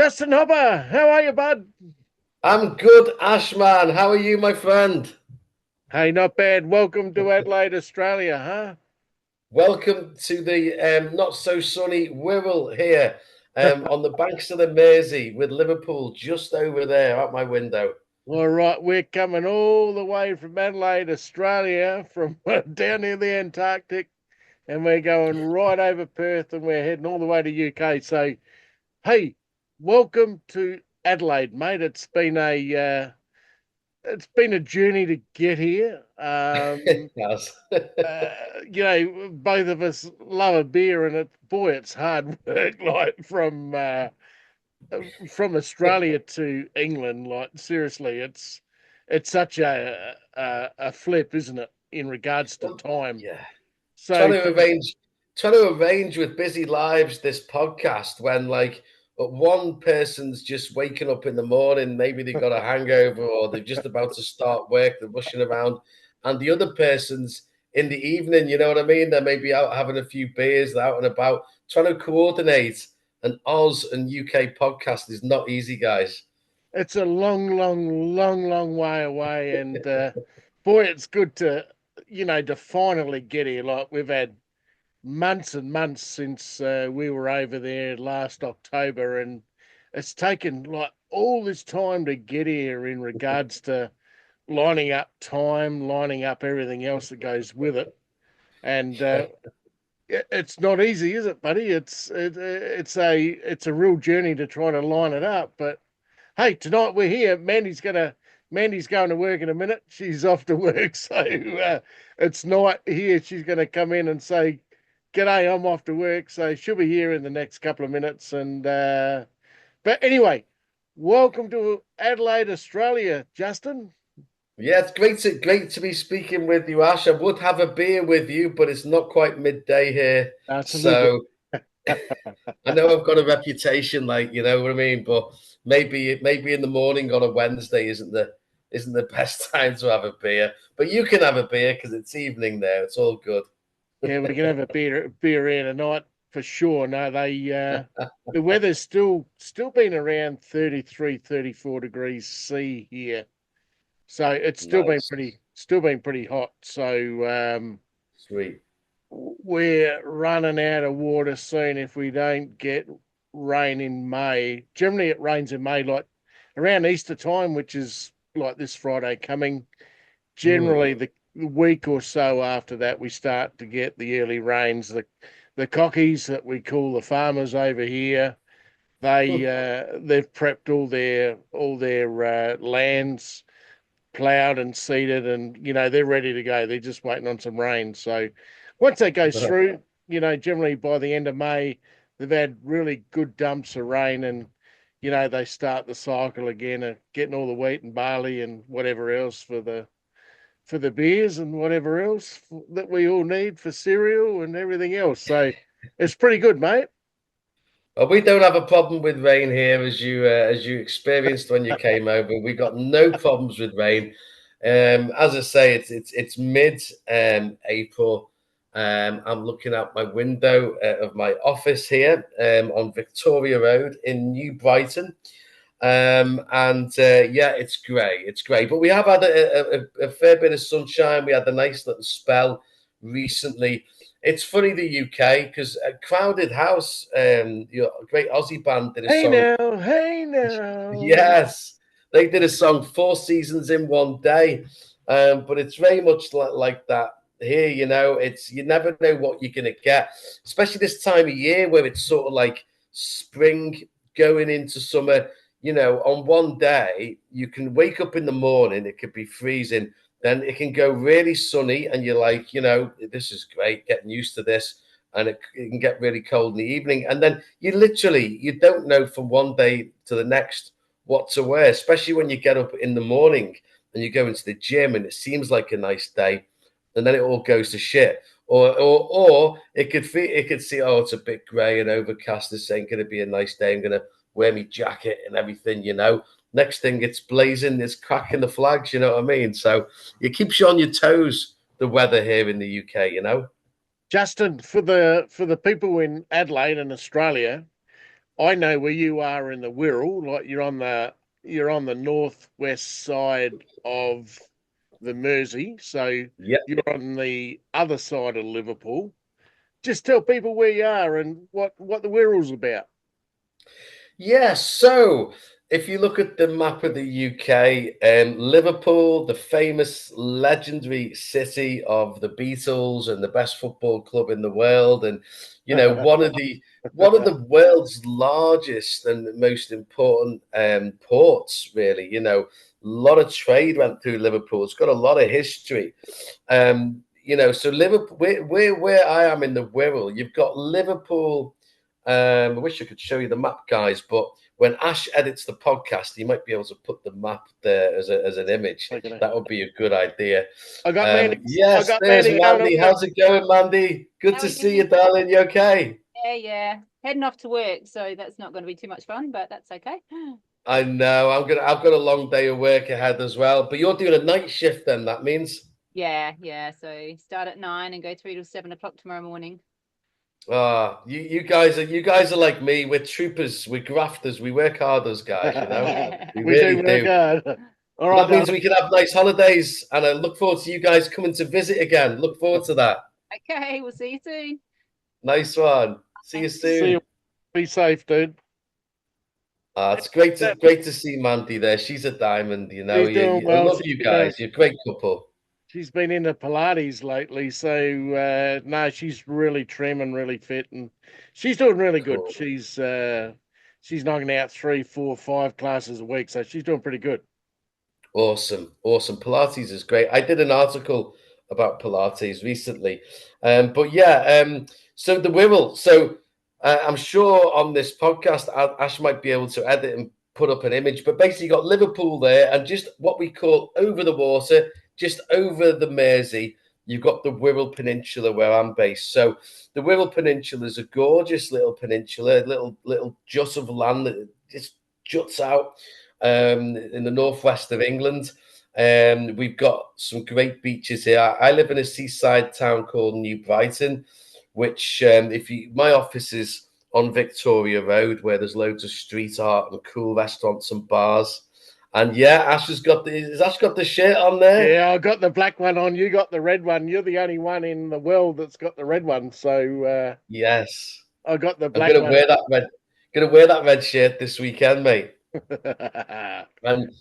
Justin Hopper, how are you, bud? I'm good, Ashman. How are you, my friend? Hey, not bad. Welcome to Adelaide, Australia, huh? Welcome to the not so sunny Wirral here on the banks of the Mersey with Liverpool just over there out my window. All right, we're coming all the way from Adelaide, Australia, from down near the Antarctic, and we're going right over Perth, and we're heading all the way to UK. So, hey, welcome to Adelaide, mate. It's been a journey to get here. Yes. Both of us love a beer, and it's hard work, like from Australia to England. Like seriously, it's such a flip, isn't it, in regards to Well, time? yeah. Trying So to to arrange trying to arrange with busy lives this podcast when one person's just waking up in the morning, maybe they've got a hangover or they're just about to start work, they're rushing around, and the other person's in the evening, you know what I mean? They're maybe out having a few beers, they're out and about. Trying to coordinate an Oz and UK podcast is not easy, guys. it's a long, long, long, long way away, and boy, it's good to finally get here. Like we've had months and months since we were over there last October, and it's taken like all this time to get here in regards to lining up time, lining up everything else that goes with it. And it's not easy, is it, buddy? It's a real journey to try to line it up. But hey, tonight we're here. Mandy's going to work in a minute. She's off to work, so it's night here. She's going to come in and say, "G'day, I'm off to work." So she'll be here in the next couple of minutes. And but anyway, welcome to Adelaide, Australia, Justin. Yeah, it's great to be speaking with you, Ash. I would have a beer with you, but it's not quite midday here. Absolutely. So I know I've got a reputation, like you know what I mean, but maybe in the morning on a Wednesday isn't the best time to have a beer. But you can have a beer because it's evening there. It's all good. Yeah, we can have a beer here tonight for sure. No, the weather's still been around 33, 34 degrees C here. So it's Nice, still been pretty hot. So sweet. we're running out of water soon if we don't get rain in May. Generally it rains in May, like around Easter time, which is like this Friday coming. Mm. Generally the week or so after that we start to get the early rains. The cockies that we call the farmers over here, they've prepped all their lands plowed and seeded, and they're ready to go. They're just waiting on some rain. So once that goes through, generally by the end of May, they've had really good dumps of rain, and they start the cycle again of getting all the wheat and barley and whatever else for the beers and whatever else that we all need for cereal and everything else. So it's pretty good, mate. Well, we don't have a problem with rain here, as you experienced when you came over. We got no problems with rain. As I say, it's mid April. I'm looking out my window of my office here on Victoria Road in New Brighton. And yeah, it's grey. It's grey, but we have had a fair bit of sunshine. We had a nice little spell recently. It's funny the UK because Crowded House, a great Aussie band, did a Hey song. now, hey now. Yes, they did a song, Four Seasons in One Day. But it's very much like that here. It's you never know what you're gonna get, especially this time of year where it's sort of like spring going into summer. On one day you can wake up in the morning, it could be freezing, then it can go really sunny, and you're like, this is great, getting used to this, and it can get really cold in the evening, and then you don't know from one day to the next what to wear, especially when you get up in the morning and you go into the gym and it seems like a nice day, and then it all goes to shit. Or it could see, oh, it's a bit grey and overcast. This ain't going to be a nice day. I'm going to wear my jacket and everything. Next thing, it's blazing, it's cracking the flags. You know what I mean? So it keeps you on your toes. The weather here in the UK. Justin, for the people in Adelaide and Australia, I know where you are in the Wirral, like you're on the northwest side of the Mersey, so Yeah. you're on the other side of Liverpool. Just tell people where you are and what the Wirral's about. Yeah, so if you look at the map of the UK, Liverpool, the famous legendary city of the Beatles and the best football club in the world, and one of the world's largest and most important ports, really. A lot of trade went through Liverpool. It's got a lot of history. So Liverpool, where I am in the Wirral, you've got Liverpool. I wish I could show you the map, guys, but when Ash edits the podcast, he might be able to put the map there as an image. Okay. That would be a good idea. I got Mandy. I Yes, got there's Mandy going to Mandy. work. How's it going, Mandy? Good How to are see you? you, darling. You okay? Yeah. Heading off to work, so that's not going to be too much fun, but that's okay. I know. I've got a long day of work ahead as well. But you're doing a night shift then, that means. Yeah. So start at 9 and go through till 7 o'clock tomorrow morning. You guys are like me. We're troopers, we're grafters, we work hard, those guys, We We really do work do. hard. All So right, that means darling. we can have nice holidays, and I look forward to you guys coming to visit again. Look forward to that. Okay, we'll see you soon. Nice one. See you See soon. you. Be safe, dude. It's great to see Mandy there. She's a diamond, She's doing I well. love you guys. You're a great couple. She's been into Pilates lately, so no, she's really trim and really fit, and she's doing really good. Cool. She's knocking out 3, 4, 5 classes a week, so she's doing pretty good. Awesome. Pilates is great. I did an article about Pilates recently. So the Wirral. So I'm sure on this podcast, Ash might be able to edit and put up an image, but basically you got Liverpool there and just what we call over the water, just over the Mersey, you've got the Wirral Peninsula where I'm based. So the Wirral Peninsula is a gorgeous little peninsula, little jut of land that just juts out in the northwest of England. We've got some great beaches here. I live in a seaside town called New Brighton, which my office is on Victoria Road, where there's loads of street art and cool restaurants and bars. And yeah, Ash has got the shirt on there. Yeah, I got the black one on. You got the red one. You're the only one in the world that's got the red one. So yes, I got the I'm black one. Gonna wear that red shirt this weekend, mate. And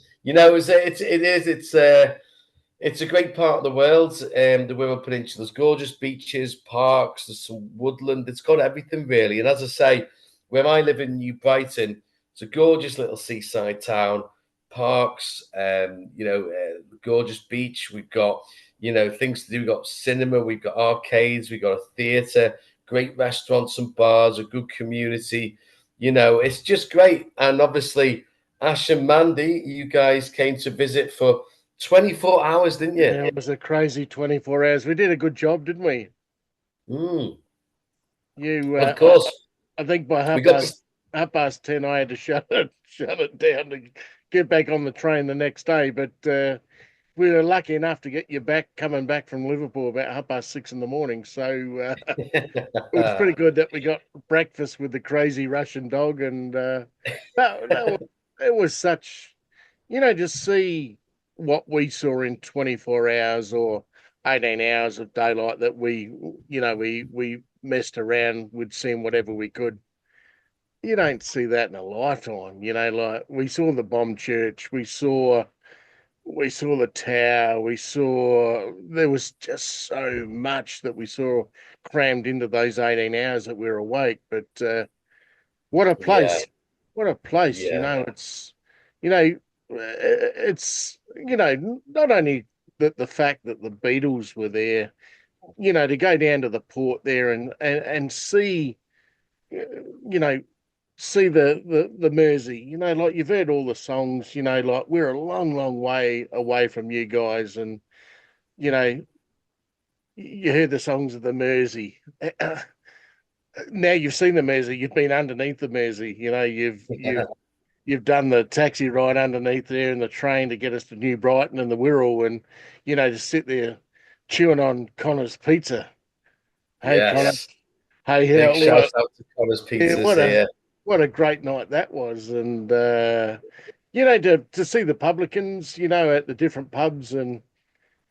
it's a great part of the world. The Wirral Peninsula, there's gorgeous beaches, parks, there's some woodland. It's got everything really. And as I say, where I live in New Brighton, it's a gorgeous little seaside town. Parks, gorgeous beach. We've got things to do. We've got cinema. We've got arcades. We've got a theatre. Great restaurants and bars. A good community. It's just great. And obviously, Ash and Mandy, you guys came to visit for 24 hours, didn't you? Yeah, it was a crazy 24 hours. We did a good job, didn't we? Of course. I think by half past 10, I had to shut it down to get back on the train the next day. But we were lucky enough to get you coming back from Liverpool about 6:30 in the morning. So it was pretty good that we got breakfast with the crazy Russian dog, and it was such, to see what we saw in 24 hours or 18 hours of daylight that we messed around with seeing whatever we could. You don't see that in a lifetime, like we saw the bomb church, we saw the tower, there was just so much that we saw crammed into those 18 hours that we were awake. But what a place. Yeah. What a place. Yeah. It's not only the fact that the Beatles were there, to go down to the port there and see, see the Mersey, like you've heard all the songs, like we're a long, long way away from you guys, and you heard the songs of the Mersey. Now you've seen the Mersey, you've been underneath the Mersey, you've done the taxi ride underneath there and the train to get us to New Brighton and the Wirral, and to sit there chewing on Connor's pizza. Hey, yes. Connor. Hey, Big shout out to Connor's Pizzas here. what a great night that was. And, to see the publicans, at the different pubs and,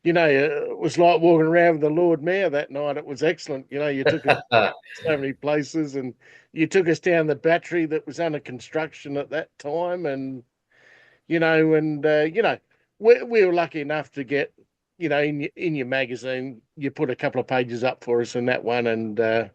it was like walking around with the Lord Mayor that night. It was excellent. You took us so many places and you took us down the battery that was under construction at that time. And, we were lucky enough to get, in your magazine, you put a couple of pages up for us in that one. And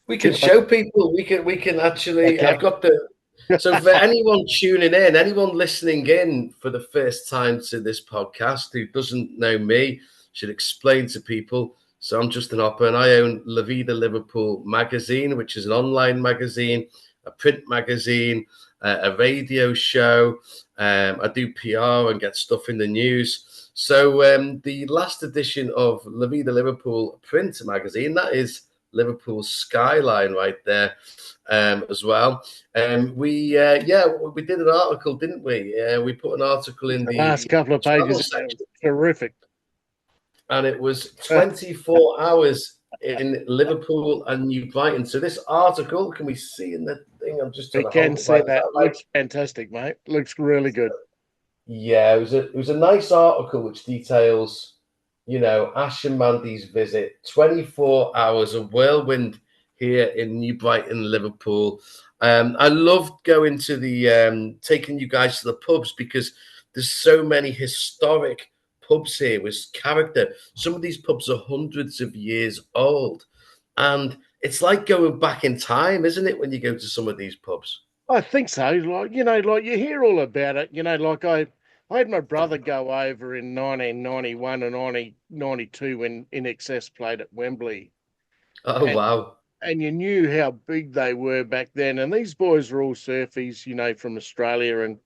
we can show people, we can actually, okay. I've got the, so for anyone tuning in, anyone listening in for the first time to this podcast who doesn't know me, should explain to people. So I'm Justin Hopper and I own La Vida Liverpool magazine, which is an online magazine, a print magazine, a radio show. I do PR and get stuff in the news. So the last edition of La Vida Liverpool print magazine, that is Liverpool skyline right there as well. We did an article, didn't we? We put an article in the last couple of pages. Terrific. And it was 24 hours in Liverpool and New Brighton. So this article, can we see in the thing? I'm just trying to can see that. Looks fantastic, mate. Looks really good. Yeah, it was a nice article which details, Ash and Mandy's visit, 24 hours of whirlwind here in New Brighton, Liverpool. I loved going to the taking you guys to the pubs because there's so many historic pubs here with character. Some of these pubs are hundreds of years old, and it's like going back in time, isn't it, when you go to some of these pubs? I think so. Like you hear all about it. Like I had my brother go over in 1991 and 1992 when In Excess played at Wembley. Oh, wow. And you knew how big they were back then. And these boys were all surfies, from Australia. And,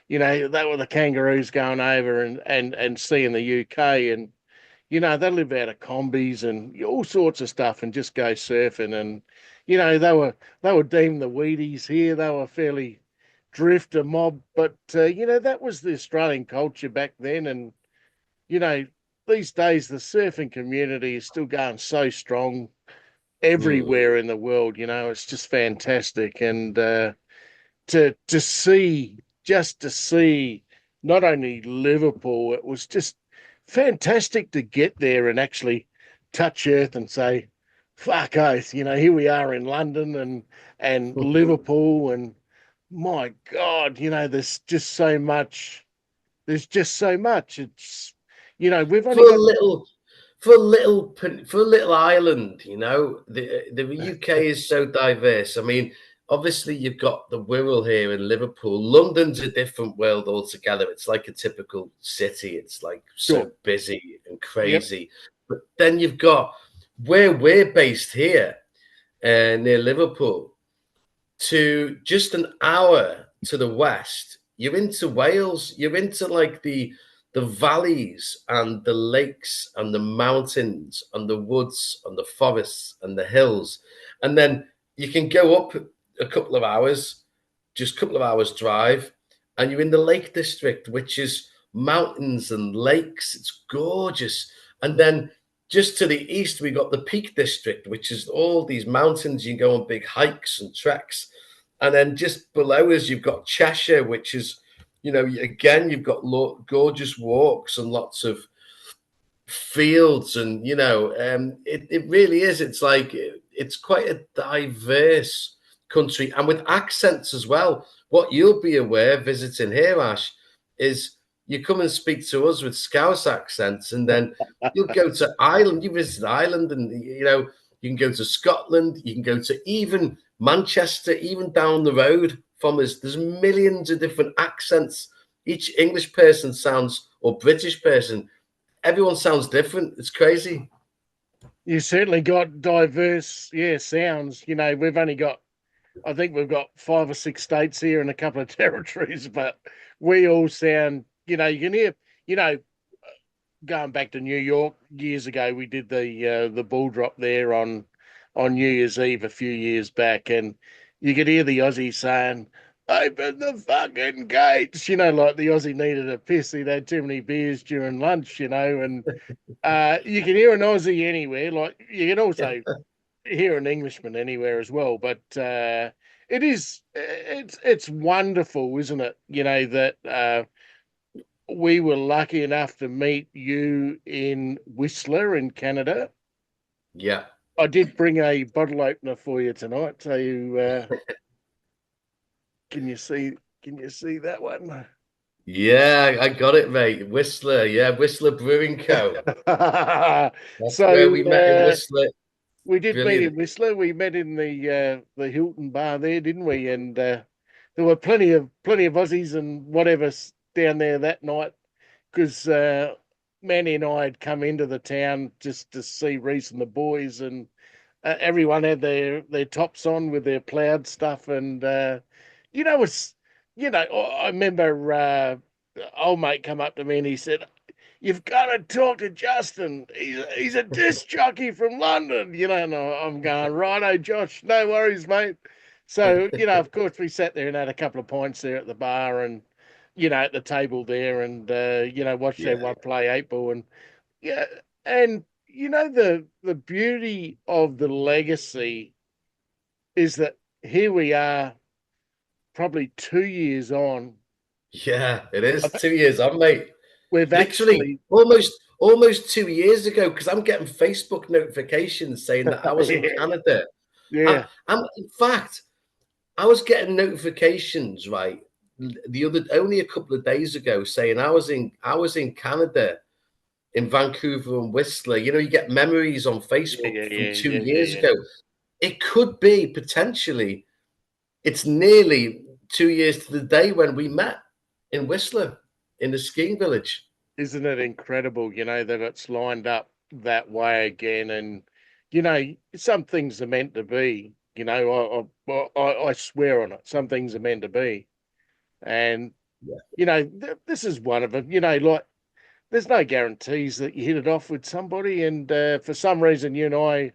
they were the Kangaroos going over and seeing the UK. And, they live out of combis and all sorts of stuff and just go surfing. And, they were deemed the Wheaties here. They were fairly drifter mob. But, that was the Australian culture back then. And, these days the surfing community is still going so strong everywhere in the world. It's just fantastic. And to see not only Liverpool, it was just fantastic to get there and actually touch earth and say, fuck oath, here we are in London and Liverpool, and my God, there's just so much. It's we've only got for a little island, the UK is so diverse. I mean, obviously you've got the Wirral here in Liverpool. London's a different world altogether. It's like a typical city. It's like so busy and crazy. Yep. But then you've got where we're based here near Liverpool, to just an hour to the west. You're into Wales. You're into like the valleys and the lakes and the mountains and the woods and the forests and the hills. And then you can go up a couple of hours drive, and you're in the Lake District, which is mountains and lakes. It's gorgeous. And then just to the east, we got the Peak District, which is all these mountains. You can go on big hikes and treks. And then just below us, you've got Cheshire, which is, again, you've got gorgeous walks and lots of fields. And, it really is. It's like, it's quite a diverse country, and with accents as well. What you'll be aware visiting here, Ash, is you come and speak to us with Scouse accents, and then you'll go to Ireland. You visit Ireland, and you can go to Scotland. You can go to even Manchester, even down the road from us. There's millions of different accents. Each English person sounds, or British person, everyone sounds different. It's crazy. You certainly got diverse, sounds. I think we've got 5 or 6 states here and a couple of territories, but we all sound, you can hear, going back to New York years ago, we did the bull drop there on New Year's Eve a few years back, and you could hear the Aussie saying, "Open the fucking gates," like the Aussie needed a piss. He'd had too many beers during lunch, and you can hear an Aussie anywhere. Like you can also hear an Englishman anywhere as well, but it is. It's wonderful, isn't it? You know that we were lucky enough to meet you in Whistler in Canada. Yeah. I did bring a bottle opener for you tonight. So can you see? Can you see that one? Yeah, I got it, mate. Whistler, yeah, Whistler Brewing Co. That's where So we met in Whistler. we did meet Brilliant. in Whistler. We met in the Hilton bar there, didn't we? And there were plenty of Aussies and whatever down there that night because Manny and I had come into the town just to see Reese and the boys, and everyone had their tops on with their ploughed stuff, and you know, it's I remember old mate come up to me and he said, "You've got to talk to Justin. He's a disc jockey from London." And I'm going, "Righto, Josh, no worries, mate." So of course, we sat there and had a couple of pints there at the bar, and at the table there, and watched Yeah. everyone play 8 ball, and yeah, and the beauty of the legacy is that here we are, probably 2 years on. Yeah, it is 2 years on, mate. We've Literally actually, almost 2 years ago, because I'm getting Facebook notifications saying that I was in yeah, Canada. yeah, I'm in fact, I was getting notifications, right, only a couple of days ago saying I was in Canada, in Vancouver and Whistler. You get memories on yeah, Facebook yeah, from two yeah, years yeah. ago. It could be potentially, it's nearly 2 years to the day when we met in Whistler in the skiing village. Isn't it incredible, that it's lined up that way again? And, some things are meant to be, I swear on it. Some things are meant to be. And, Yeah. this is one of them, like, there's no guarantees that you hit it off with somebody. And for some reason, you and I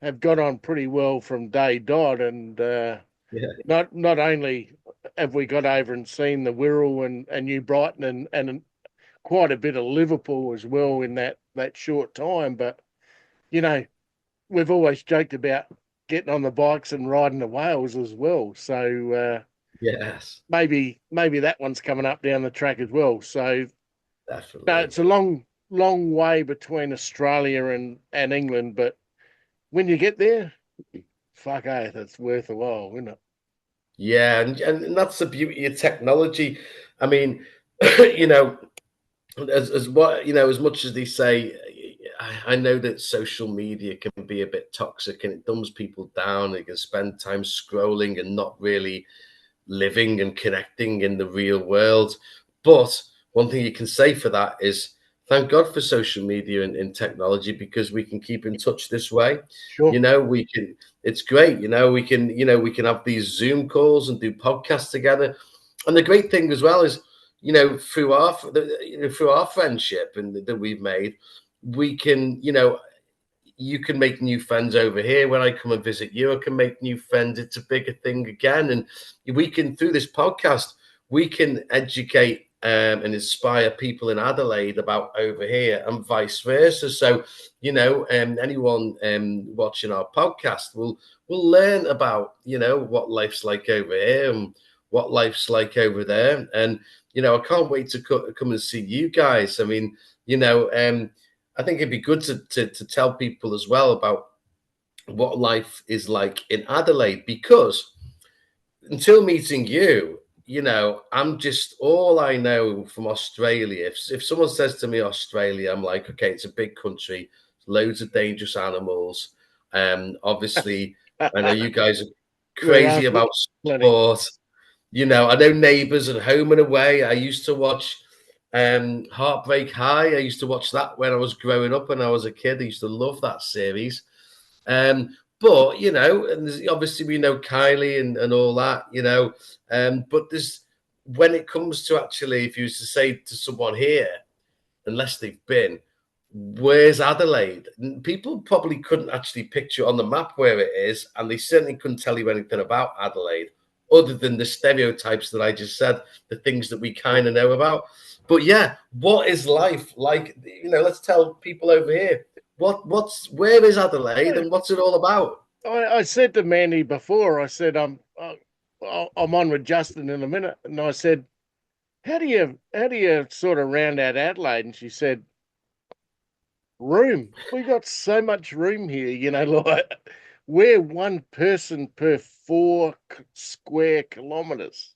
have got on pretty well from day dot. And Yeah. not only have we got over and seen the Wirral and New Brighton and quite a bit of Liverpool as well in that short time, but we've always joked about getting on the bikes and riding to Wales as well. So Yes, maybe that one's coming up down the track as well. So no, definitely. it's a long way between Australia and England, but when you get there, fuck oath, it's worth a while, isn't it? Yeah, and that's the beauty of technology. I mean, you know, as what as much as they say, I know that social media can be a bit toxic and it dumbs people down. They can spend time scrolling and not really living and connecting in the real world. But one thing you can say for that is thank God for social media and technology, because we can keep in touch this way. Sure. We can, it's great. We can have these Zoom calls and do podcasts together. And the great thing as well is, through our friendship and that we've made, we can, you can make new friends over here. When I come and visit you, I can make new friends. It's a bigger thing again. And we can, through this podcast, we can educate and inspire people in Adelaide about over here and vice versa. So, anyone watching our podcast will learn about, what life's like over here and what life's like over there. And, I can't wait to come and see you guys. I mean, I think it'd be good to tell people as well about what life is like in Adelaide, because until meeting you, I'm just, all I know from Australia. If someone says to me Australia, I'm like, okay, it's a big country, loads of dangerous animals. Obviously, I know you guys are There are crazy about plenty. sport. I know Neighbours and Home and Away. I used to watch Heartbreak High. I used to watch that when I was growing up and I was a kid. I used to love that series. But and obviously we know Kylie and all that, but there's, when it comes to actually, if you was to say to someone here, unless they've been, where's Adelaide? People probably couldn't actually picture on the map where it is, and they certainly couldn't tell you anything about Adelaide other than the stereotypes that I just said, the things that we kind of know about. But yeah, what is life like? Let's tell people over here where is Adelaide and what's it all about? I said to Mandy before, I said, I'm on with Justin in a minute. And I said, how do you sort of round out Adelaide? And she said, room. We got so much room here, like we're one person per 4 square kilometers.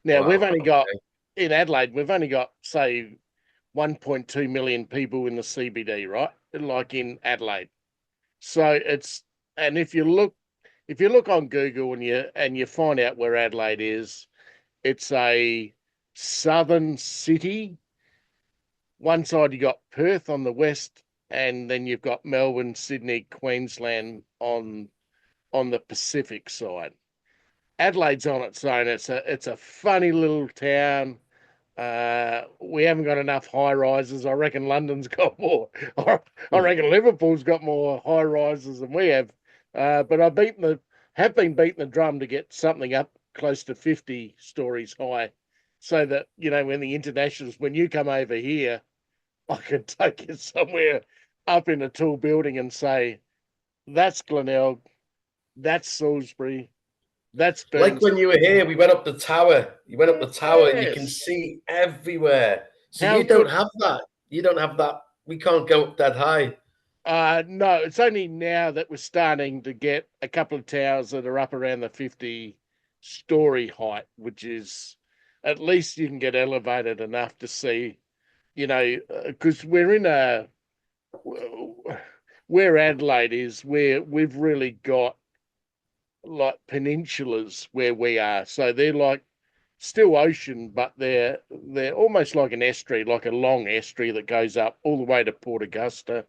Now we've Wow. only got in Adelaide, we've only got say 1.2 million people in the CBD, right? Like in Adelaide. So and if you look on Google and you find out where Adelaide is, it's a southern city. One side you got Perth on the west, and then you've got Melbourne, Sydney, Queensland on the Pacific side. Adelaide's on its own. It's a funny little town. We haven't got enough high rises. I reckon London's got more. I reckon Liverpool's got more high rises than we have. But have been beating the drum to get something up close to 50 stories high, so that when the internationals, when you come over here, I can take you somewhere up in a tall building and say, that's Glenelg, that's Salisbury, that's Like Burns. when you were here, we went up the tower. You went up the tower and you can Yes. see everywhere. So How you don't good. have that. You don't have that. We can't go up that high. No, it's only now that we're starting to get a couple of towers that are up around the 50-story height, which is at least you can get elevated enough to see, because where Adelaide is, where we've really got like peninsulas where we are. So they're like still ocean, but they're almost like an estuary, like a long estuary that goes up all the way to Port Augusta.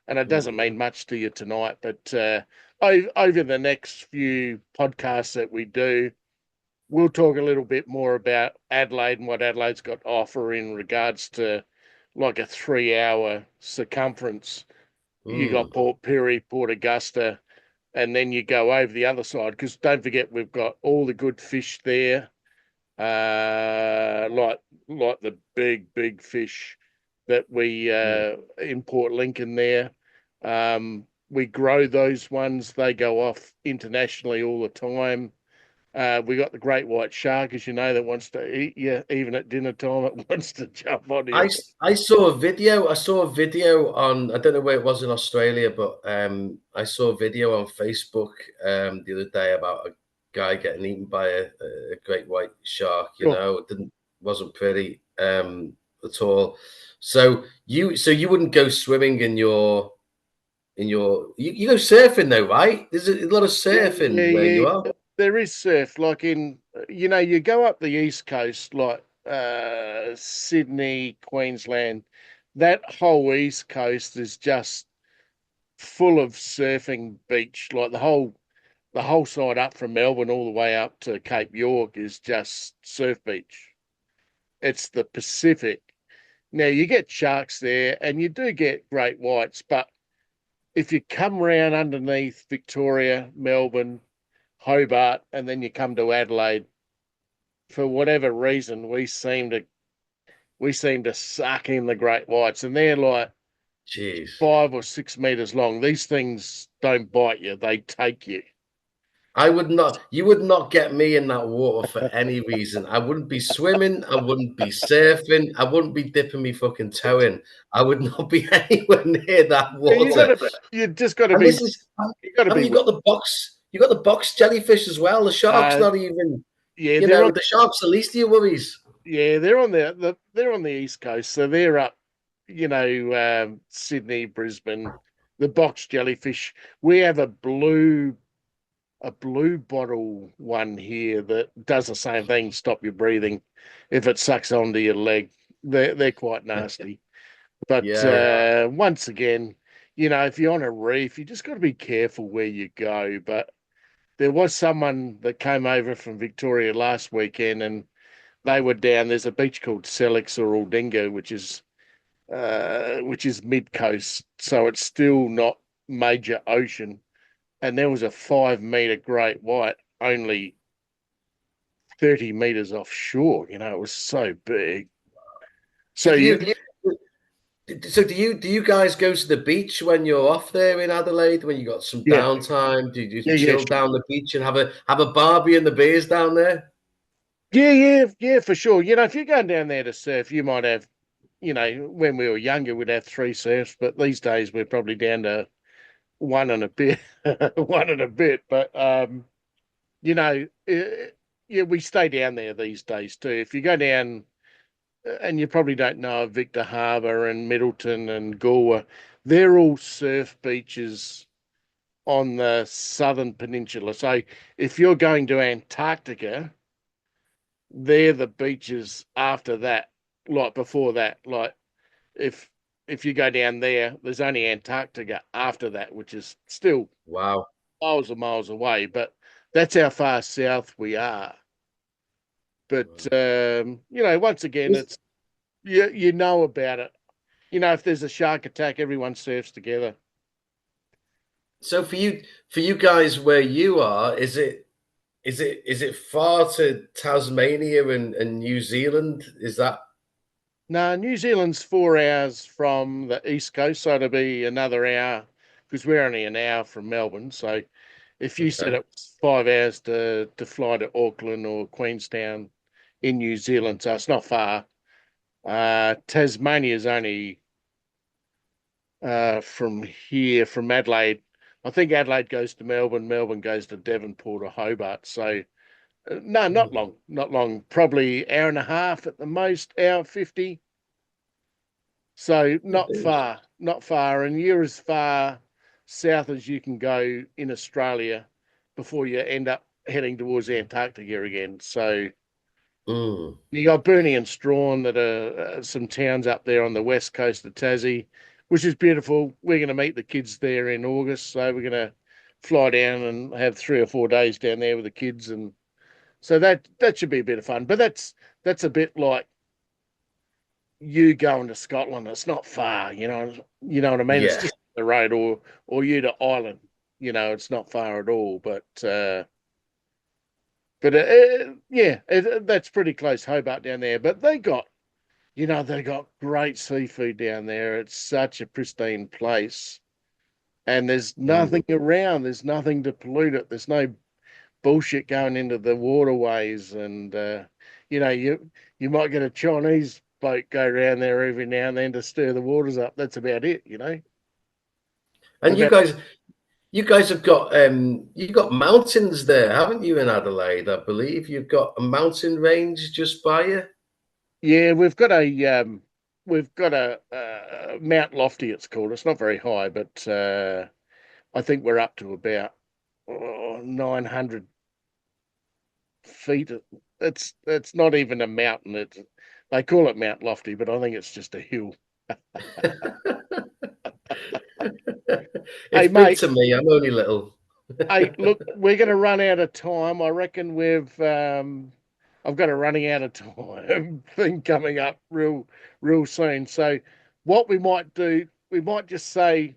And it doesn't mean much to you tonight, but over the next few podcasts that we do, we'll talk a little bit more about Adelaide and what Adelaide's got to offer in regards to like a 3-hour circumference. You got Mm. Port Pirie, Port Augusta, and then you go over the other side, because don't forget we've got all the good fish there, like the big fish that we import Lincoln there. We grow those ones. They go off internationally all the time. We got the great white shark, as you know, that wants to eat you even at dinner time. It wants to jump on you. I saw a video. I saw a video on. I don't know where it was in Australia, but I saw a video on Facebook the other day about a guy getting eaten by a great white shark. Sure. It wasn't pretty at all. So you wouldn't go swimming you go surfing though, right? There's a lot of surfing where Yeah. you are. There is surf, like you go up the east coast, like Sydney, Queensland. That whole east coast is just full of surfing beach. Like the whole side up from Melbourne all the way up to Cape York is just surf beach. It's the Pacific. Now you get sharks there, and you do get great whites, but if you come round underneath Victoria, Melbourne, Hobart, and then you come to Adelaide, for whatever reason, we seem to suck in the great whites, and they're like Jeez. 5 or 6 meters long. These things don't bite you; they take you. You would not get me in that water for any reason. I wouldn't be swimming. I wouldn't be surfing. I wouldn't be dipping me fucking toe in. I would not be anywhere near that water. You just got to And be. this is, You got to haven't be. you got the box? You got the box jellyfish as well. The shark's Uh, not even, yeah, they're on. the shark's the least of your worries. Yeah, they're on the east coast, so they're up. Sydney, Brisbane, the box jellyfish. We have a blue bottle one here that does the same thing, stop your breathing if it sucks onto your leg. They're quite nasty. But Yeah. once again, if you're on a reef, you just got to be careful where you go. But there was someone that came over from Victoria last weekend, and they were down. There's a beach called Selix or Aldinga, which is mid coast, so it's still not major ocean. And there was a 5 meter great white only 30 meters offshore. It was so big. So Did you, you So do you guys go to the beach when you're off there in Adelaide? When you got some Yeah, downtime, do you yeah, yeah, chill down the beach and have a barbie and the beers down there? yeah, for sure. If you're going down there to surf, you might have, when we were younger, we'd have three surfs, but these days we're probably down to one and a bit, one and a bit. But yeah, we stay down there these days too. If you go down, and you probably don't know of Victor Harbour and Middleton and Galway, they're all surf beaches on the southern peninsula. So if you're going to Antarctica, they're the beaches after that, like before that. Like if if you go down there, there's only Antarctica after that, which is still Wow. miles and miles away. But that's how far south we are. But once again, it's you know about it. If there's a shark attack, everyone surfs together. So for you guys where you are, is it far to Tasmania and New Zealand? Is that No, New Zealand's 4 hours from the east coast, so it'll be another hour because we're only an hour from Melbourne. So if you said okay? it was 5 hours to fly to Auckland or Queenstown in New Zealand, so it's not far. Tasmania's only from here, from Adelaide. I think Adelaide goes to Melbourne, Melbourne goes to Devonport or Hobart. So no, not long, not long. Probably hour and a half at the most, hour 50. So not far, not far. And you're as far south as you can go in Australia before you end up heading towards Antarctica again. So Mm. you got Burnie and Strawn that are some towns up there on the west coast of Tassie, which is beautiful. We're going to meet the kids there in August. So we're going to fly down and have 3 or 4 days down there with the kids. And so that should be a bit of fun. But that's a bit like you going to Scotland. It's not far, you know what I mean? It's Yeah. just the road, or you to Ireland, it's not far at all. That's pretty close, Hobart down there. But they got great seafood down there. It's such a pristine place, and there's Mm. nothing around. There's nothing to pollute it. There's no bullshit going into the waterways, and you might get a Chinese boat go around there every now and then to stir the waters up. That's about it. And About you guys have got you've got mountains there, haven't you, in Adelaide? I believe you've got a mountain range just by you. Yeah, we've got a Mount Lofty. It's called. It's not very high, but I think we're up to about 900 feet. It's not even a mountain. They call it Mount Lofty, but I think it's just a hill. Hey, It's big mate. to me. I'm only little. Hey, look, we're going to run out of time. I reckon I've got a running out of time thing coming up real soon. So, what we might do, we might just say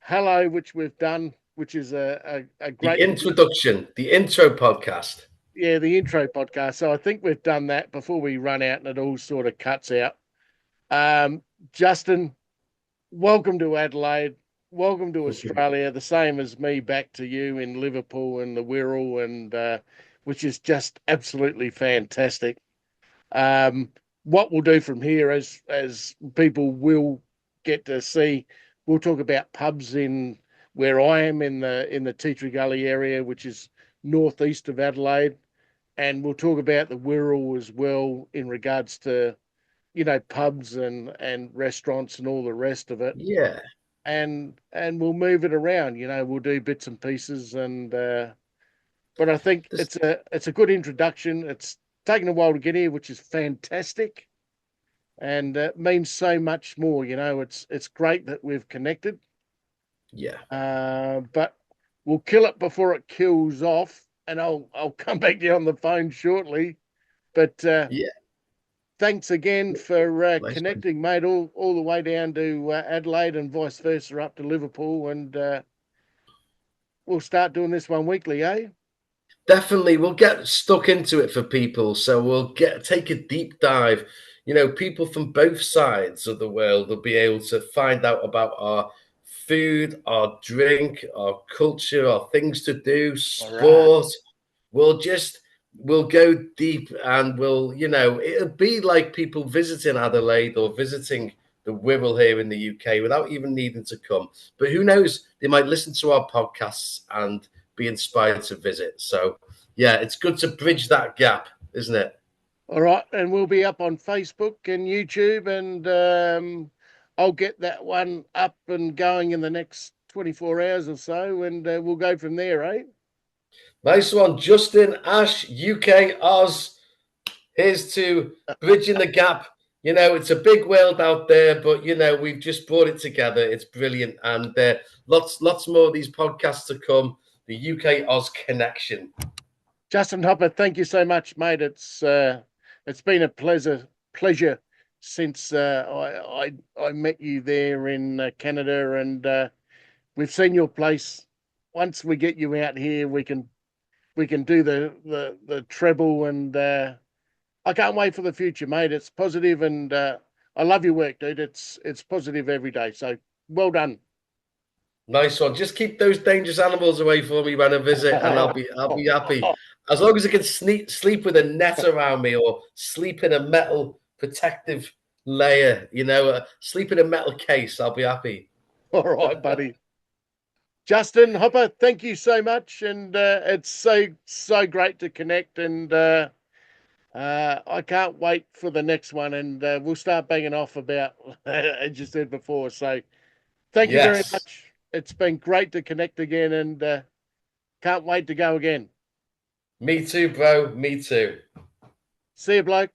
hello, which we've done, which is a The great, introduction, the intro podcast. yeah, the intro podcast. So I think we've done that before we run out, and it all sort of cuts out. Justin, welcome to Adelaide. Welcome to Australia. The same as me back to you in Liverpool and the Wirral, and which is just absolutely fantastic. What we'll do from here, as people will get to see, we'll talk about pubs in where I am in the Tea Tree Gully area, which is northeast of Adelaide, and we'll talk about the Wirral as well in regards to pubs and restaurants and all the rest of it, Yeah. and we'll move it around. We'll do bits and pieces, and but I think This, it's a good introduction. It's taken a while to get here, which is fantastic, and means so much more. It's great that we've connected, yeah. but we'll kill it before it kills off, and I'll come back to you on the phone shortly. But Yeah. thanks again for Nice one. connecting, mate, all the way down to Adelaide and vice versa up to Liverpool, and we'll start doing this one weekly, eh? Definitely, we'll get stuck into it for people. So we'll take a deep dive you know, people from both sides of the world will be able to find out about our food, our drink, our culture, our things to do, All right. sport. We'll go deep, and you know, it'll be like people visiting Adelaide or visiting the Wirral here in the UK without even needing to come. But who knows? They might listen to our podcasts and be inspired to visit. So yeah, it's good to bridge that gap, isn't it? All right, and we'll be up on Facebook and YouTube, and I'll get that one up and going in the next 24 hours or so, and we'll go from there, eh? Nice one, Justin Ash, UK Oz. Here's to bridging the gap. You know, it's a big world out there, but you know, we've just brought it together. It's brilliant, and lots more of these podcasts to come. The UK Oz connection. Justin Hopper, thank you so much, mate. It's been a pleasure since I met you there in Canada, and we've seen your place. Once we get you out here, we can do the treble, and I can't wait for the future, mate. It's positive, and I love your work, dude. It's positive every day. So well done. Nice one. Just keep those dangerous animals away from me when I visit, and I'll be happy. As long as I can sleep with a net around me, or sleep in a metal protective layer, you know, sleep in a metal case, I'll be happy. All right, buddy. Justin Hopper, thank you so much, and it's so great to connect, and I can't wait for the next one, and we'll start banging off about as you said before. So thank you very much. It's been great to connect again, and can't wait to go again. Me too, bro. Me too. See you, bloke.